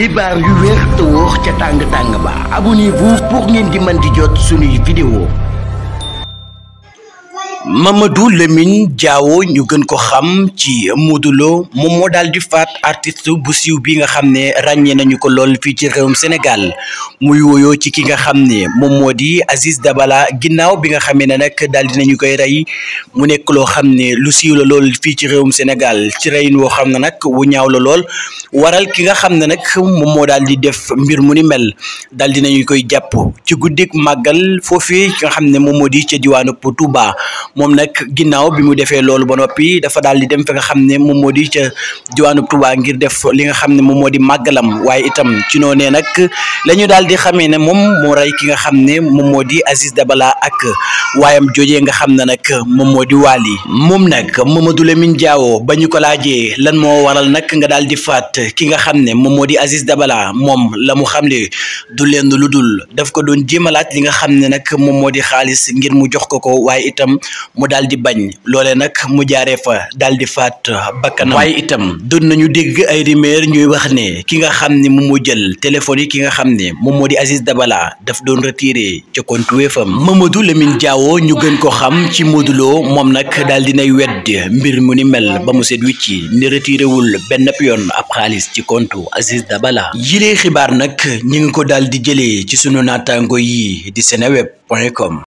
xibaar yu wér te wóor ca tàng ba abonnez-vous pour ngeen di mën di jot suñuy vidéo. Mamadou Lamine Diawo ñu gën ko xam ci Modou Lo moom moo daal di faat artiste bu siiw bi nga xam ne ràññee nañu ko lool fii ci réewum Sénégal muy woyoo ci ki nga xam ne moom moo di Aziz Dabala ginnaaw bi nga xamee ne nag daal di nañu koy rey mu nekk loo xam ne lu siiw la lool fii ci réewum Sénégal ci reyin woo xam ne nag wu ñaaw la lool waral ki nga xam ne nag moom moo daal di def mbir mu ni mel daal di nañu koy jàpp ci guddik màggal foofii ki nga xam ne moom moo di ca diwaanu Touba. moom nag ginnaaw bi mu defee loolu ba noppi dafa daal di dem fa nga xam ne moom moo di ca diwaanu Touba ngir def li nga xam ne moom moo di màggalam waaye itam ci noonee nag la ñu daal di xamee ne moom moo rey ki nga xam ne moom moo di Aziz Dabala ak waayam joojee nga xam ne nag moom moo di Wally moom nag Mamadou Lamine Diawo ba ñu ko laajee lan moo waral nag nga daal di faat ki nga xam ne moom moo di Aziz Dabala moom la mu xamle du lenn lu dul daf ko doon jéemalaat li nga xam ne nag moom moo di xaalis ngir mu jox ko waaye itam mu daal di bañ loolee nag mu jaaree fa daal di faat bakkanam waaye itam doon nañu dégg ay rumeur ñuy wax ne ki nga xam ne moom moo jël téléphone yi ki nga xam ne moom moo di Aziz Dabala daf doon retiré ca compte Wave-am Mamadou Lamine Diawo ñu gën ko xam ci Modou Lo moom nag daal dinay wedd mbir mu ni mel ba mu set wicci ni retiré wul benn yoon ab xaalis ci compte Aziz Dabala yilee xibaar nag ñi ngi ko daal di jëlee ci sunu naataango yi di seneweb.com